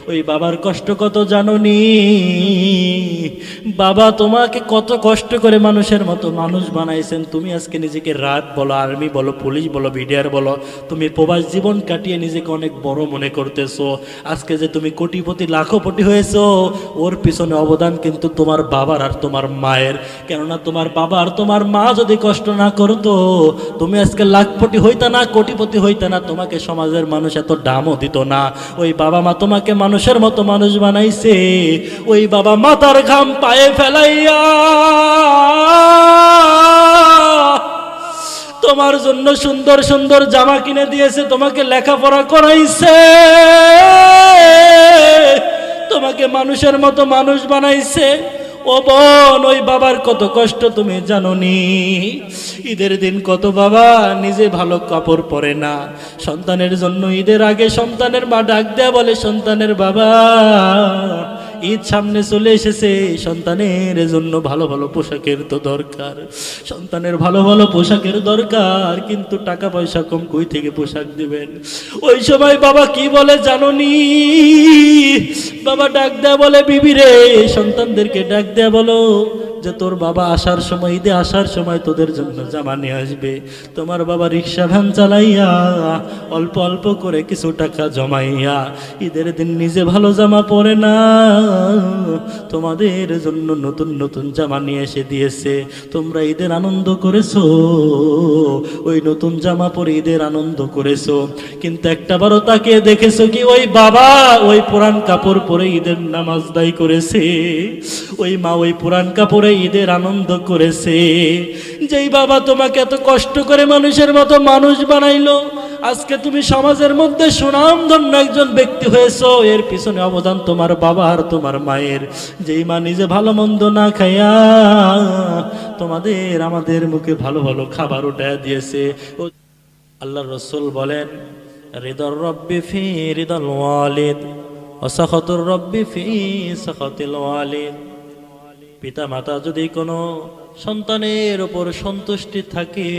ওই বাবার কষ্ট কত জানোনি? বাবা তোমাকে কত কষ্ট করে মানুষের মতো মানুষ বানাইছেন। তুমি আজকে নিজেকে রাত বলো, আর্মি বলো, পুলিশ বলো, বিডিআর বলো, তুমি প্রবাস জীবন কাটিয়ে নিজেকে অনেক বড় মনে করতেছো। আজকে যে তুমি কোটিপতি লাখপতি হয়েছো, ওর পিছনে অবদান কিন্তু তোমার বাবার আর তোমার মায়ের। কেননা তোমার বাবা আর তোমার মা যদি কষ্ট না করতো, তুমি আজকে লাখপতি হইতা না, কোটিপতি হইতা না, তোমাকে সমাজের মানুষ এত দামও দিত না। ওই বাবা মা তোমাকে মানুষের মতো মানুষ বানাইছে। ওই বাবা মাথার ঘাম পায়ে ফেলাইয়া তোমার জন্য সুন্দর সুন্দর জামা কিনে দিয়েছে, তোমাকে লেখাপড়া করাইছে, তোমাকে মানুষের মতো মানুষ বানাইছে। ও বোন, ওই বাবার কত কষ্ট তুমি জানোনি? ঈদের দিন কত বাবা নিজে ভালো কাপড় পরে না, সন্তানের জন্য ঈদের আগে সন্তানের মা ডাক দেয়া বলে, সন্তানের বাবা ঈদ সামনে চলে এসেছে, সন্তানের জন্য ভালো ভালো পোশাকের তো দরকার, সন্তানের ভালো ভালো পোশাকের দরকার, কিন্তু টাকা পয়সা কম, কই থেকে পোশাক দিবেন? ওই সময় বাবা কি বলে জানোনি? বাবা ডাক দেয়া বলে, বিবি রে, সন্তানদেরকে ডাক দেয়া বলো যে তোর বাবা আসার সময়, ঈদে আসার সময় তোদের জন্য জামা নিয়ে আসবে। তোমার বাবা রিক্সা ভ্যান চালাইয়া অল্প অল্প করে কিছু টাকা জমাইয়া ঈদের দিন নিজে ভালো জামা পরে না, তোমাদের জন্য নতুন নতুন জামা নিয়ে এসে দিয়েছে। তোমরা ঈদের আনন্দ করেছো, ওই নতুন জামা পরে ঈদের আনন্দ করেছো, কিন্তু একটাবারও তাকে দেখেছো কি ওই বাবা ওই পুরান কাপড় পরে ঈদের নামাজ দায়ী করেছে? ওই মা ওই পুরান কাপড়ে ঈদের আনন্দ করেছে? যেই বাবা তোমাকে এত কষ্ট করে মানুষের মতো মানুষ বানাইলো, আজকে তুমি সমাজের মধ্যে সুনামধন্য একজন ব্যক্তি হয়েছো, এর পিছনে অবদান তোমার বাবা আর তোমার মায়ের। যেই মা নিজে ভালো মন্দ না খাইয়া তোমাদের আমাদের মুখে ভালো ভালো খাবার উঠায় দিয়েছে। আল্লাহ রসুল বলেন, রিদার রব্বি ফি রিদাল ওয়ালিদ ওয়া সাখাতুর রব্বি ফি সাখাতিল ওয়ালিদ। পিতা মাতা যদি কোনো সন্তানের উপর সন্তুষ্টি থাকে,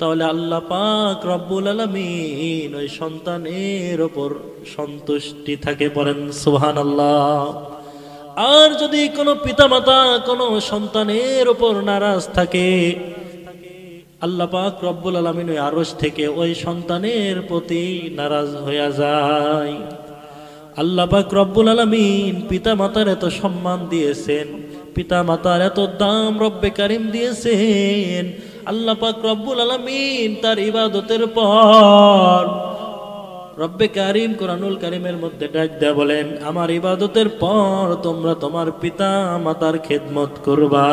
তাহলে আল্লাহ পাক রব্বুল আলামিন ওই সন্তানের উপর সন্তুষ্টি থাকে, বলেন সুবহানাল্লাহ। আর যদি কোনো পিতা মাতা কোনো সন্তানের উপর নারাজ থাকে, আল্লাহ পাক রব্বুল আলামিন ওই আরশ থেকে ওই সন্তানের প্রতি নারাজ হয়ে যায়। আল্লাহ পাক রব্বুল আলামিন পিতা মাতার এত সম্মান দিয়েছেন, পিতা মাতার এত দাম রব্বে কারিম দিয়েছেন। আল্লাহ পাক রব্বুল আলামিন তার ইবাদতের পর রব্বে কারিম কোরআনুল কারিমের মধ্যে ডাক দেয়া বলেন, আমার ইবাদতের পর তোমরা তোমার পিতা মাতার খেদমত করবা।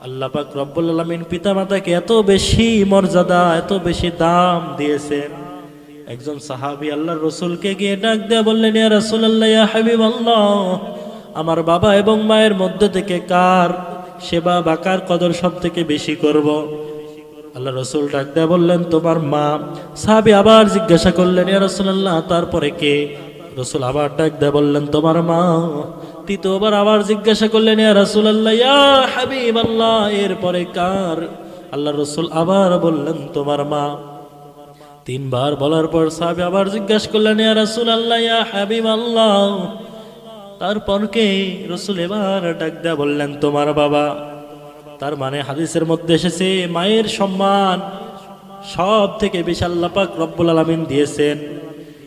আল্লাহ পাক রব্বুল আলামিন পিতা মাতাকে এত বেশি মর্যাদা, এত বেশি দাম দিয়েছেন। একজন সাহাবী আল্লাহর রাসূলকে গিয়ে ডাক দেয়া বললেন, ইয়া রাসূলুল্লাহ, ইয়া হাবিবাল্লাহ, আমার বাবা এবং মায়ের মধ্যে থেকে কার সেবা বা কার কদর সব থেকে বেশি করব? আল্লাহ রাসূল ডাক দেয়া বললেন, তোমার মা। সাহাবী আবার জিজ্ঞাসা করলেন, ইয়া রাসূলুল্লাহ, তারপরে কে? রাসূল আবার ডাক দেয়া বললেন, তোমার মা। তৃতীয়বার আবার জিজ্ঞাসা করলেন, ইয়া রাসূলুল্লাহ, ইয়া হাবিবাল্লাহ, এরপরে কার? আল্লাহ রাসূল আবার বললেন, তোমার মা। তিনবার বলার পর সাহাবী আবার জিজ্ঞাসা করলেন, ইয়া রাসূলুল্লাহ, ইয়া হাবিবাল্লাহ, তারপর কে? রাসূল এবার ডাক দেয়া বললেন, তোমার বাবা। তার মানে হাদিসের মধ্যে এসেছে, মায়ের সম্মান সব থেকে বেশি আল্লাহ পাক রব্বুল আলামিন দিয়েছেন।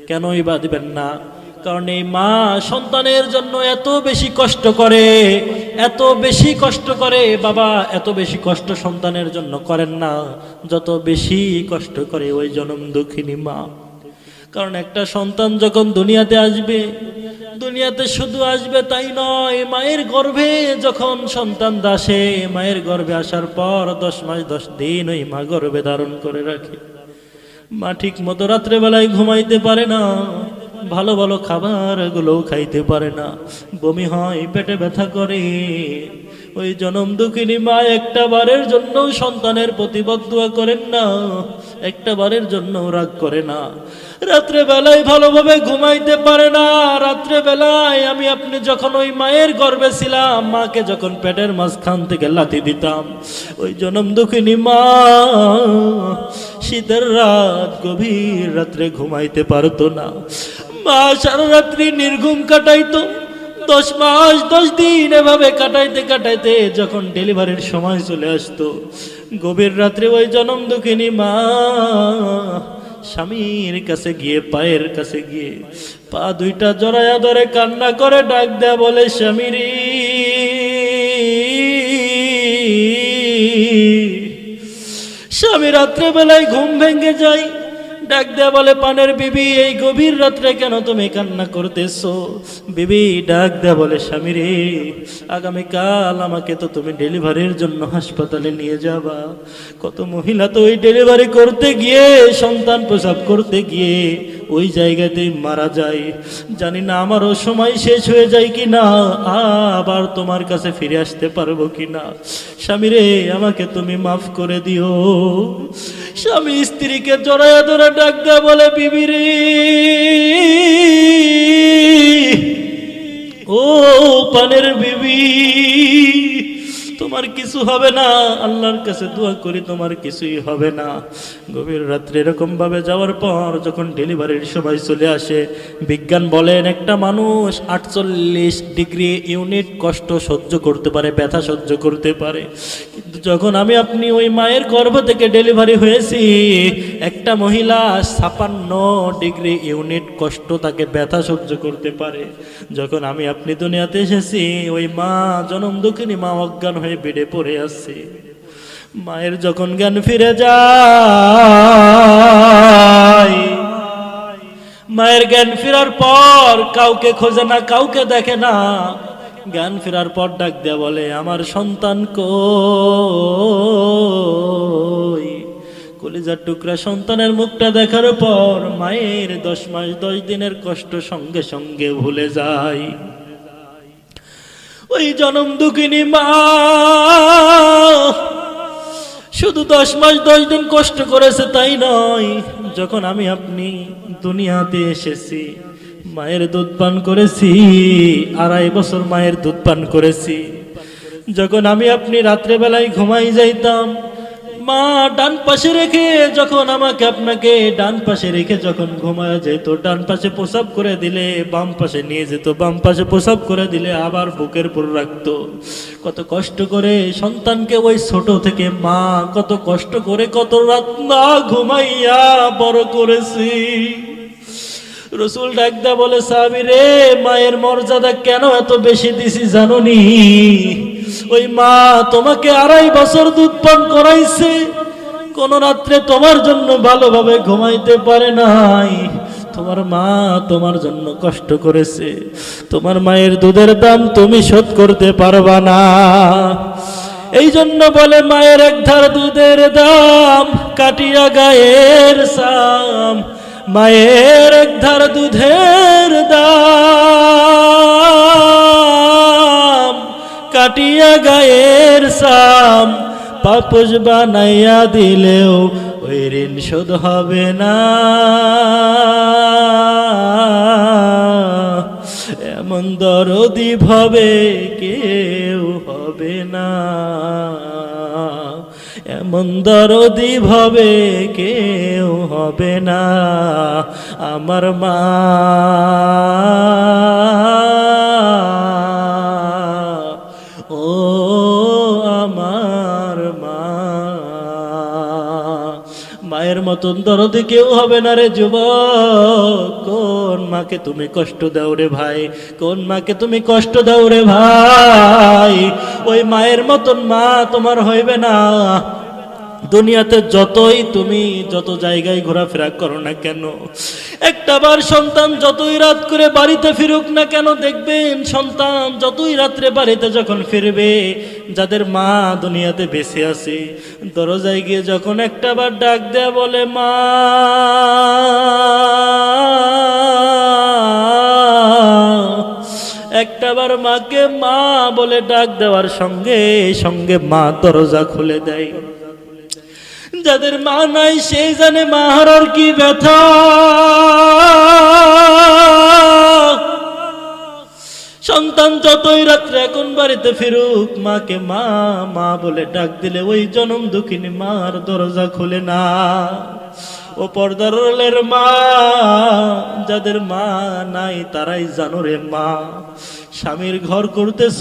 কেনই বা দিবেন না? কারণ এই মা সন্তানের জন্য এত বেশি কষ্ট করে, এত বেশি কষ্ট করে। বাবা এত বেশি কষ্ট সন্তানের জন্য করেন না যত বেশি কষ্ট করে ওই জনম দুঃখিনী মা। কারণ একটা সন্তান যখন দুনিয়াতে আসবে, দুনিয়াতে শুধু আসবে তাই নয়, মায়ের গর্ভে যখন সন্তান আসে, মায়ের গর্ভে আসার পর 10 মাস 10 দিন ওই মা গর্ভে ধারণ করে রাখে। মা ঠিক মতো রাত্রেবেলায় ঘুমাইতে পারে না, ভালো ভালো খাবারগুলো খাইতে পারে না, বমি হয়, পেটে ব্যথা করে। ওই জনম দুঃখিনী মা একটা বারের জন্য সন্তানের প্রতি বদদুয়া করেন না, একটা বারের জন্য রাগ করে না। রাত্রে বেলায় ভালোভাবে ঘুমাইতে পারে না। রাত্রে বেলায় আমি আপনি যখন ওই মায়ের গর্ভে ছিলাম, মাকে যখন পেটের মাঝখান থেকে লাথি দিতাম, ওই জনম দুঃখিনী মা শীতের রাত গভীর রাত্রে ঘুমাইতে পারতো না। মা সারা রাত্রি নির্ঘুম কাটাইতো, 10 মাস 10 দিন এভাবে কাটাইতে কাটাইতে যখন ডেলিভারির সময় চলে আসতো, গভীর রাত্রে ওই জনম দুঃখিনী মা স্বামীর কাছে গিয়ে, পায়ের কাছে গিয়ে পা দুইটা জড়ায়া ধরে কান্না করে ডাক দেয়া বলে, স্বামীরে স্বামী রাত্রে বেলায় ঘুম ভেঙে যায়, ডাক দেয়া বলে, পানের বিবি এই গভীর রাত্রে কেন তুমি কান্না করতেছো? বিবি ডাক দেয়া বলে, স্বামী রে আগামীকাল আমাকে তো তুমি ডেলিভারির জন্য হাসপাতালে নিয়ে যাবা। কত মহিলা তো ওই ডেলিভারি করতে গিয়ে, সন্তান প্রসব করতে গিয়ে ওই জায়গাতেই মারা যায়। জানি না আমারও সময় শেষ হয়ে যায় কি না, আবার তোমার কাছে ফিরে আসতে পারবো কি না। স্বামী রে আমাকে তুমি মাফ করে দিও। স্বামী স্ত্রীকে জড়ায়া ধরে ডাক দেয়া বলে, বিবি রে ও পানের বিবি, তোমার কিছু হবে না, আল্লাহর কাছে দোয়া করি তোমার কিছুই হবে না। গভীর রাত্রে এরকম ভাবে যাওয়ার পর যখন ডেলিভারির সময় চলে আসে, বিজ্ঞান বলেন একটা মানুষ 48 ডিগ্রি ইউনিট কষ্ট সহ্য করতে পারে, ব্যথা সহ্য করতে পারে। কিন্তু যখন আমি আপনি ওই মায়ের গর্ভ থেকে ডেলিভারি হয়েছি, একটা মহিলা 56 ডিগ্রি ইউনিট কষ্ট, তাকে ব্যথা সহ্য করতে পারে। যখন আমি আপনি দুনিয়াতে এসেছি, ওই মা জনম দুঃখিনী মা অজ্ঞান হয়ে বেডে পড়ে আছে। মায়ের যখন জ্ঞান ফিরে যায়, মায়ের জ্ঞান ফেরার পর কাউকে খোঁজে না, কাউকে দেখে না। জ্ঞান ফেরার পর ডাক দেয়া বলে, আমার সন্তান কই? কলিজার টুকরা সন্তানের মুখটা দেখার পর মায়ের 10 মাস 10 দিনের কষ্ট সঙ্গে সঙ্গে ভুলে যায়। ওই জনম দুঃখিনী মা শুধু 10 মাস 10 দিন কষ্ট করেছে তাই নয়, যখন আমি আপনি দুনিয়াতে এসেছি মায়ের দুধ পান করেছি, 2.5 বছর মায়ের দুধ পান করেছি। যখন আমি আপনি রাত্রে বেলায় ঘুমাই যাইতাম, মা ডান পাশে রেখে, যখন আমাকে আপনাকে ডান পাশে রেখে যখন ঘুমায় যেত, ডান পাশে প্রসাব করে দিলে বাম পাশে নিয়ে যেত, বাম পাশে প্রসাব করে দিলে আবার বুকের উপর রাখতো। কত কষ্ট করে সন্তানকে ওই ছোট থেকে মা কত কষ্ট করে কত রাত না ঘুমাইয়া বড় করেছি। রসুল ডাকদা বলে, সাহাবী রে মায়ের মর্যাদা কেন এত বেশি দিছি জানোনি? ওই মা তোমাকে 2.5 বছর দুধ পান করাইছে, কোন রাত্রে তোমার জন্য ভালোভাবে ঘুমাইতে পারে নাই। তোমার মা তোমার জন্য কষ্ট করেছে, তোমার মায়ের দুধের দাম তুমি শোধ করতে পারবা না। এই জন্য বলে মায়ের এক ধার দুধের দাম কাটিয়া গায়ের সাম, মায়ের এক ধার দুধের দাম কাটিয়া গায়ের সাম, পাপোশ বানাইয়া দিলেও ওই ঋণ শোধ হবে না। এমন দরদি ভাবে কেউ হবে না, এমন দরদি ভাবে কেউ হবে না আমার মা। ও আমার মা, মায়ের মতন দরদি কেউ হবে না রে যুবক। কোন মাকে তুমি কষ্ট দাও রে ভাই, কোন মাকে তুমি কষ্ট দাও রে ভাই? ওই মায়ের মতন মা তোমার হইবে না। দুনিয়াতে যতই তুমি যত জায়গায় ঘোরাফেরা করো না কেন, একটাবার সন্তান যতই রাত করে বাড়িতে ফিরুক না কেন, দেখবেন সন্তান যতই রাত্রে বাড়িতে যখন ফিরবে, যাদের মা দুনিয়াতে বেঁচে আছে, দরজায় গিয়ে যখন একটাবার ডাক দেয়া বলে মা, একটাবার মাকে মা বলে ডাক দেওয়ার সঙ্গে সঙ্গে মা দরজা খুলে দেয়। যাদের মা নাই সেই জানে মা হারার কি ব্যথা। সন্তান যতই রাত্রে এখন বাড়িতে ফিরুক, মাকে মা মা বলে ডাক দিলে ওই জনম দুঃখিনী মার দরজা খুলে না। ও পর্দার আড়ালের মা, যাদের মা নাই তারাই জানো রে মা, স্বামীর ঘর করতেছ।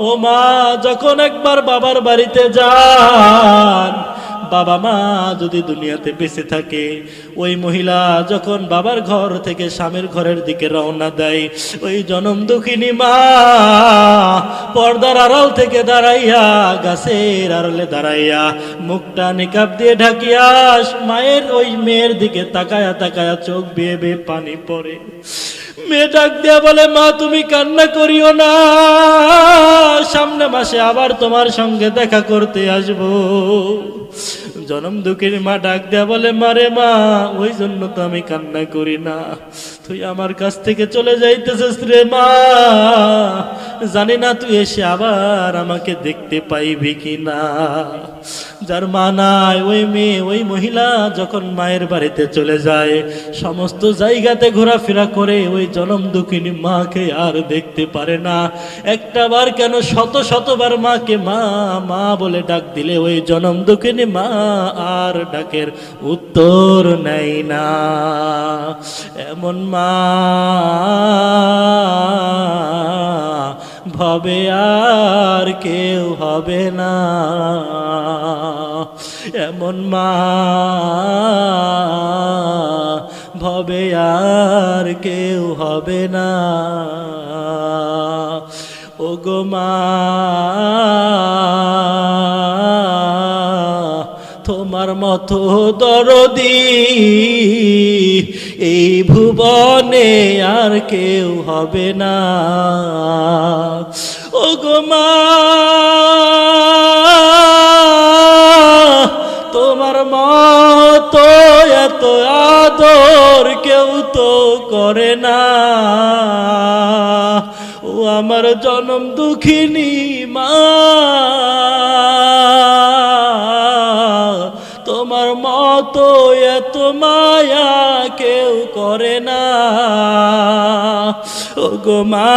ও মা, যখন একবার বাবার বাড়িতে যান, বাবা মা যদি দুনিয়াতে বেঁচে থাকে, ওই মহিলা যখন বাবার ঘর থেকে স্বামীর ঘরের দিকে রওনা দেয়, ওই জনম দুঃখিনী মা পর্দার আড়াল থেকে দাঁড়াইয়া, গাছের আড়ালে দাঁড়াইয়া, মুখটা নিকাব দিয়ে ঢাকিয়া মায়ের ওই মেয়ের দিকে তাকায়া তাকায়া চোখ বেয়ে বেয়ে পানি পড়ে। মেয়ে ডাক দিয়া বলে, মা তুমি কান্না করিও না, সামনে মাসে আবার তোমার সঙ্গে দেখা করতে আসবো। জনম দুঃখের মা ডাক দেয়া বলে, মারে মা, ওই জন্য তো আমি কান্না করি না, তুই আমার কাছ থেকে চলে যাইতেছিস রে মা, জানি না তুই এসে আবার আমাকে দেখতে পাইবি কিনা। যার মা নাই, ওই মেয়ে, ওই মহিলা যখন মায়ের বাড়িতে চলে যায়, সমস্ত জায়গাতে ঘোরাফেরা করে, ওই জনম দুঃখিনী মাকে আর দেখতে পারে না। একটা বার কেন, শত শতবার মাকে মা মা বলে ডাক দিলে ওই জনম দুঃখিনী মা আর ডাকের উত্তর নেয় না। এমন মা ভবে আর কেউ হবে না, এমন মা ভবে আর কেউ হবে না। ওগো মা, তোমার মতো দরদি এই ভুবনে আর কেউ হবে না। ওগো মা, তোমার মতো এত আদর কেউ তো করে না। ও আমার জনম দুঃখিনী মা, তোমার মতো এত মায়া কেউ করে না। ও গো মা,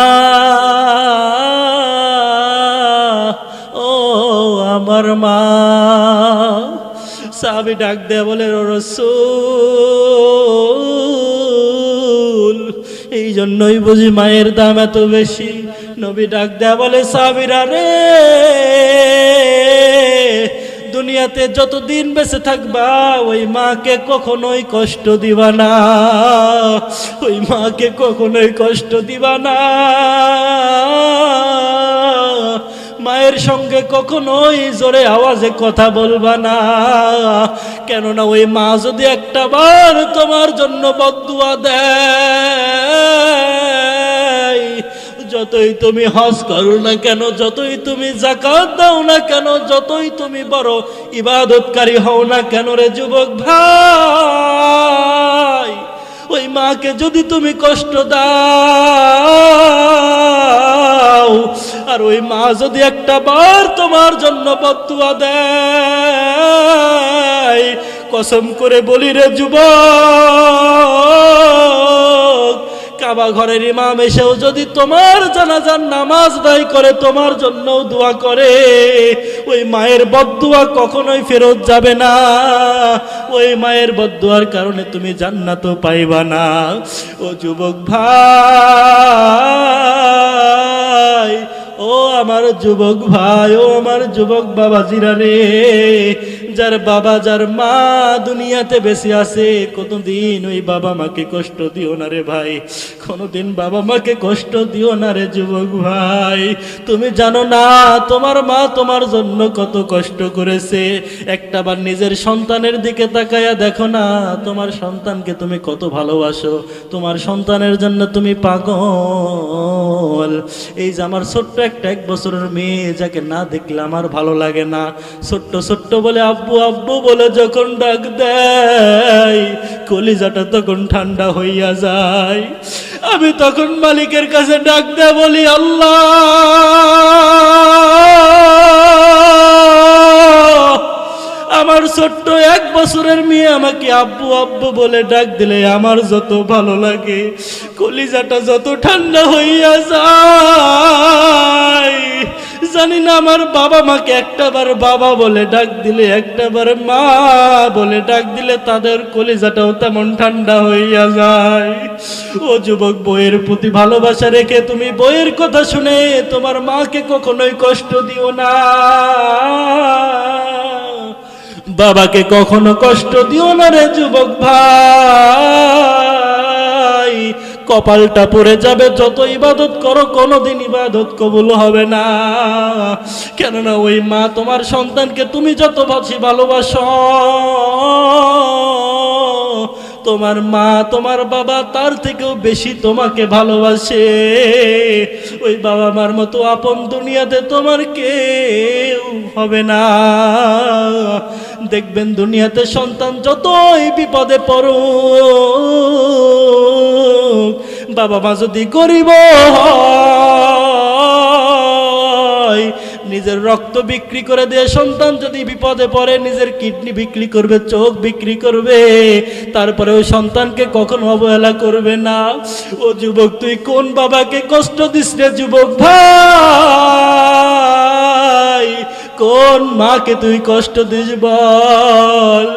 ও আমার মা। সাহাবী ডাক দেয়া বলে, ও রাসূল, এই জন্যই বুঝি মায়ের দাম এত বেশি। নবী ডাক দেয়া বলে, সাহাবীরা রে, দুনিয়াতে যতদিন বেঁচে থাকবা ওই মাকে কখনোই কষ্ট দিবা না, ওই মাকে কখনোই কষ্ট দিবা না। মায়ের সঙ্গে কখনোই জোরে আওয়াজে কথা বলবা না, কেননা ওই মা যদি একটা বার তোমার জন্য বদদুয়া দেয়, যতই তুমি হজ করো না কেন, যতই তুমি যাকাত দাও না কেন, যতই তুমি বড় ইবাদতকারী হও না কেন রে যুবক ভাই, ওই মাকে যদি তুমি কষ্ট দাও, আর ওই মা যদি একটা বার তোমার জন্য বদদুয়া দেয়, কসম করে বলি রে যুবক, কাবা ঘরের ইমাম এসেও যদি তোমার জানাজার নামাজ আদায় করে, তোমার জন্যও দোয়া করে, ওই মায়ের বদদুয়া কখনোই ফেরত যাবে না। ওই মায়ের বদদুয়ার কারণে তুমি জান্নাতও পাইবা না। ও যুবক ভাই, ও আমার যুবক ভাই, ও আমার যুবক বাবাজিরা রে, যার বাবা যার মা দুনিয়াতে বেঁচে আছে, কোনদিন ওই বাবা মাকে কষ্ট দিও না রে ভাই, কোনদিন বাবা মাকে কষ্ট দিও না রে যুবক ভাই। তুমি জানো না তোমার মা তোমার জন্য কত কষ্ট করেছে। একটাবার নিজের সন্তানের দিকে তাকায়া দেখো না, তোমার সন্তানকে তুমি কত ভালোবাসো, তোমার সন্তানের জন্য তুমি পাগল। এই যে আমার ছোট্ট একটা 1 বছরের মেয়ে, যাকে না দেখলে আমার ভালো লাগে না, ছোট্ট ছোট্ট বলে আব্বু আব্বু বলে যখন ডাক দেয়, কলিজাটা তখন ঠান্ডা হইয়া যায়। আমি তখন মালিকের কাছে ডাক দেয়া বলি, আল্লাহ, আমার ছোট্ট 1 বছরের মেয়ে আমাকে আব্বু আব্বু বলে ডাক দিলে আমার যত ভালো লাগে, কলিজাটা যত ঠান্ডা হইয়া যায়, জানি না আমার বাবা মাকে একটাবার বাবা বলে ডাক দিলে, একটাবার মা বলে ডাক দিলে তাদের কলিজাটাও তেমন ঠান্ডা হইয়া যায়। ও যুবক, বইয়ের প্রতি ভালোবাসা রেখে তুমি বইয়ের কথা শুনে তোমার মাকে কখনোই কষ্ট দিও না, বাবাকে কখনো কষ্ট দিও না রে যুবক ভাই। কপালটা পড়ে যাবে, যত ইবাদত করো কোনোদিন ইবাদত কবুল হবে না। কেননা ওই মা তোমার সন্তানকে তুমি যত বেশি ভালোবাসো, তোমার মা তোমার বাবা তার থেকেও বেশি তোমাকে ভালোবাসে। ওই বাবা মার মতো আপন দুনিয়াতে তোমার কেউ হবে না। দেখবেন দুনিয়াতে সন্তান যতই বিপদে পড়ুক, বাবা মা যদি গরিব হয়, নিজের রক্ত বিক্রি করে দিয়ে সন্তান যদি বিপদে পড়ে নিজের কিডনি বিক্রি করবে, চোখ বিক্রি করবে, তারপরে ওই সন্তানকে কখনো অবহেলা করবে না। ও যুবক, তুই কোন বাবাকে কষ্ট দিস রে যুবক ভাই? কোন মাকে তুই কষ্ট দিস বল?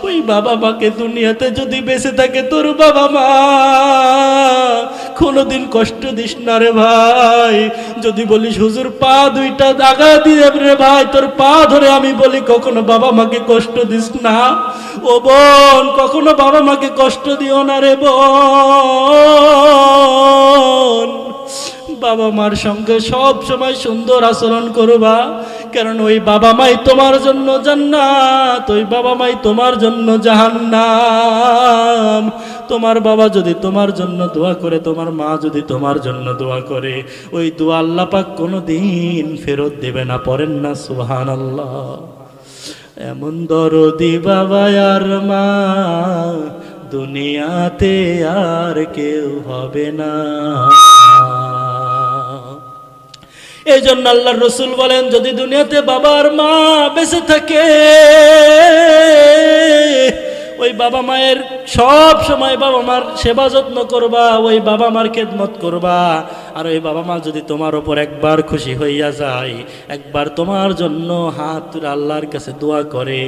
ওই বাবা মাকে দুনিয়াতে যদি বেঁচে থাকে তোর বাবা মা, কোনোদিন কষ্ট দিস না রে ভাই। যদি বলিস হুজুর পা দুইটা দাগা দিয়ে রে ভাই, তোর পা ধরে আমি বলি কখনো বাবা মাকে কষ্ট দিস না। ও বোন, কখনো বাবা মাকে কষ্ট দিও না রে বোন। বাবা মার সঙ্গে সব সময় সুন্দর আচরণ করবা, কারণ ওই বাবা মাই তোমার জন্য জান্নাত, ওই বাবা মাই তোমার জন্য জাহান্নাম। তোমার বাবা যদি তোমার জন্য দোয়া করে, তোমার মা যদি তোমার জন্য দোয়া করে, ওই দোয়া আল্লাহ পাক কোনোদিন ফেরত দেবে না। পড়েন না সুবহানাল্লাহ। এমন দরদি বাবা আর মা দুনিয়াতে আর কেউ হবে না। এই জন্য আল্লাহর রাসূল বলেন, যদি দুনিয়াতে বাবা আর মা বেঁচে থাকে, ওই বাবা মায়ের সব সময় বাবা মার সেবা যত্ন করবা, ওই বাবা মার খেদমত করবা। আর ওই বাবা মা যদি তোমার ওপর একবার খুশি হইয়া যায়, একবার তোমার জন্য হাত তুলে আল্লাহর কাছে দোয়া করে,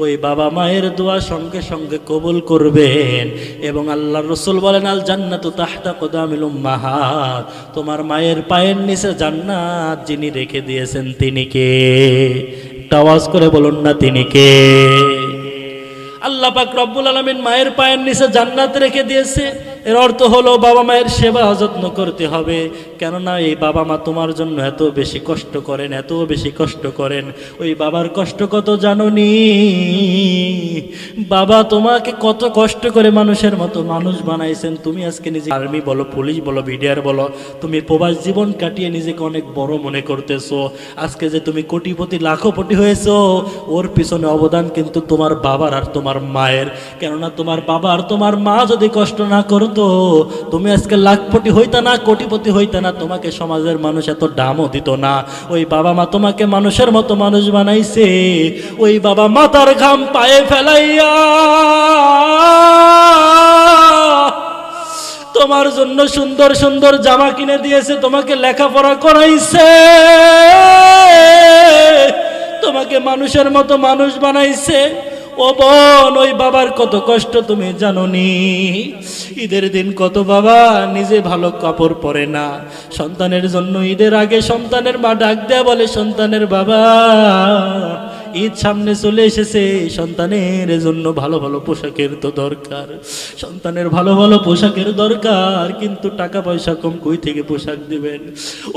ওই বাবা মায়ের দোয়া সঙ্গে সঙ্গে কবুল করবেন। এবং আল্লাহর রাসূল বলেন, আল জান্নাতু তাহতা কদামিল উম্মাহাত, তোমার মায়ের পায়ের নিচে জান্নাত যিনি রেখে দিয়েছেন তিনি কে? একটা আওয়াজ করে বলুন না, তিনি কে? আল্লাহ পাক রব্বুল আলামিন মায়ের পায়ের নিচে জান্নাত রেখে দিয়েছে। এর অর্থ হলো বাবা মায়ের সেবা যত্ন করতে হবে। কেননা এই বাবা মা তোমার জন্য এত বেশি কষ্ট করেন, এত বেশি কষ্ট করেন। ওই বাবার কষ্ট কত জানোনি? বাবা তোমাকে কত কষ্ট করে মানুষের মতো মানুষ বানাইছেন। তুমি আজকে নিজে আর্মি বলো, পুলিশ বলো, বিডিআর বলো, তুমি প্রবাস জীবন কাটিয়ে নিজেকে অনেক বড় মনে করতেছো। আজকে যে তুমি কোটিপতি লাখপতি হয়েছো, ওর পিছনে অবদান কিন্তু তোমার বাবার আর তোমার মায়ের। কেননা তোমার বাবা আর তোমার মা যদি কষ্ট না করতো, তুমি আজকে লাখপতি হইতা না, কোটিপতি হইতা না, তোমাকে সমাজের মানুষ এত দামও দিত না। ওই বাবা মা তোমাকে মানুষের মতো মানুষ বানাইছে। ওই বাবা মাথার ঘাম পায়ে ফেলাইয়া তোমার জন্য সুন্দর সুন্দর জামা কিনে দিয়েছে, তোমাকে লেখাপড়া করাইছে, তোমাকে মানুষের মতো মানুষ বানাইছে। ও বোন, ওই বাবার কত কষ্ট তুমি জানোনি? ঈদের দিন কত বাবা নিজে ভালো কাপড় পরে না, সন্তানের জন্য ঈদের আগে সন্তানের মা ডাক দেয়া বলে, সন্তানের বাবা ঈদ সামনে চলে এসেছে, সন্তানের জন্য ভালো ভালো পোশাকের তো দরকার, সন্তানের ভালো ভালো পোশাকের দরকার, কিন্তু টাকা পয়সা কম, কই থেকে পোশাক দিবেন?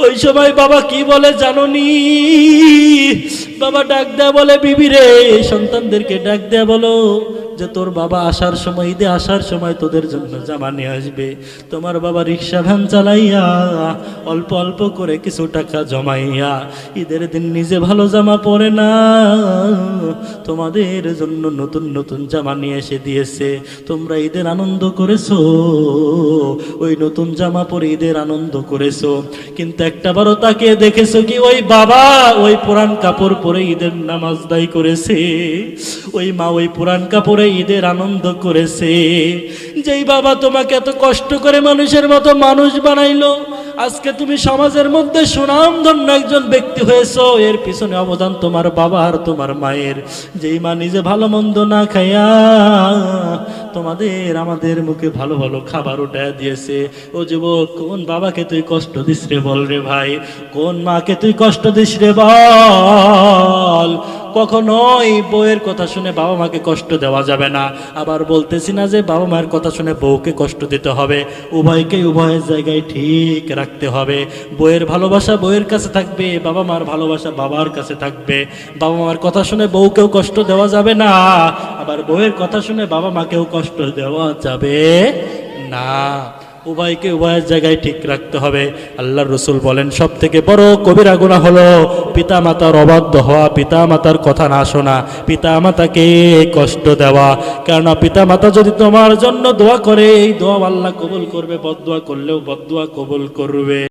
ওই সময় বাবা কি বলে জানোনি? বাবা ডাক দেয়া বলে, বিবি রে, সন্তানদেরকে ডাক দেয়া বলো যে তোর বাবা আসার সময়, ঈদে আসার সময় তোদের জন্য জামা নিয়ে আসবে। তোমার বাবা রিক্সা ভ্যান চালাইয়া অল্প অল্প করে কিছু টাকা জমাইয়া ঈদের দিন নিজে ভালো জামা পরে না, তোমাদের জন্য নতুন নতুন জামা নিয়ে এসে দিয়েছে। তোমরা ঈদের আনন্দ করেছো, ওই নতুন জামা পরে ঈদের আনন্দ করেছো, কিন্তু একটা বারও তাকে দেখেছো কি ওই বাবা ওই পুরান কাপড় পরে ঈদের নামাজ দায়ী করেছে? ওই মা ওই পুরান কাপড়ে ঈদের আনন্দ করেছে? যেই বাবা তোমাকে এত কষ্ট করে মানুষের মতো মানুষ বানাইলো, আজকে তুমি সমাজের মধ্যে সুনামধন্য একজন ব্যক্তি হয়েছো, এর পিছনে অবদান তোমার বাবা আর তোমার মায়ের। যেই মা নিজে ভালো মন্দ না খাইয়া তোমাদের আমাদের মুখে ভালো ভালো খাবার উঠায় দিয়েছে। ও যুবক, কোন বাবাকে তুই কষ্ট দিস রে বল রে ভাই, কোন মাকে তুই কষ্ট দিস রে বল। কখনোই বউয়ের কথা শুনে বাবা মাকে কষ্ট দেওয়া যাবে না। আবার বলতেছি না যে বাবা মায়ের কথা শুনে বউকে কষ্ট দিতে হবে, উভয়কে উভয়ের জায়গায় ঠিক রাখতে হবে। বউয়ের ভালোবাসা বউয়ের কাছে থাকবে, বাবা মার ভালোবাসা বাবার কাছে থাকবে। বাবা মার কথা শুনে বউকেও কষ্ট দেওয়া যাবে না, আবার বউয়ের কথা শুনে বাবা মাকেও কষ্ট দেওয়া যাবে না। উভয়কে উভয়ের জায়গায় ঠিক রাখতে হবে। আল্লাহর রাসূল বলেন, সব থেকে বড় কবিরা গুনাহ হলো পিতা মাতার অবাধ্য হওয়া, পিতা মাতার কথা না শোনা, পিতা মাতাকে কষ্ট দেওয়া। কেননা পিতা মাতা যদি তোমার জন্য দোয়া করে, এই দোয়া আল্লাহ কবুল করবে, বদদোয়া করলেও বদদোয়া কবুল করবে।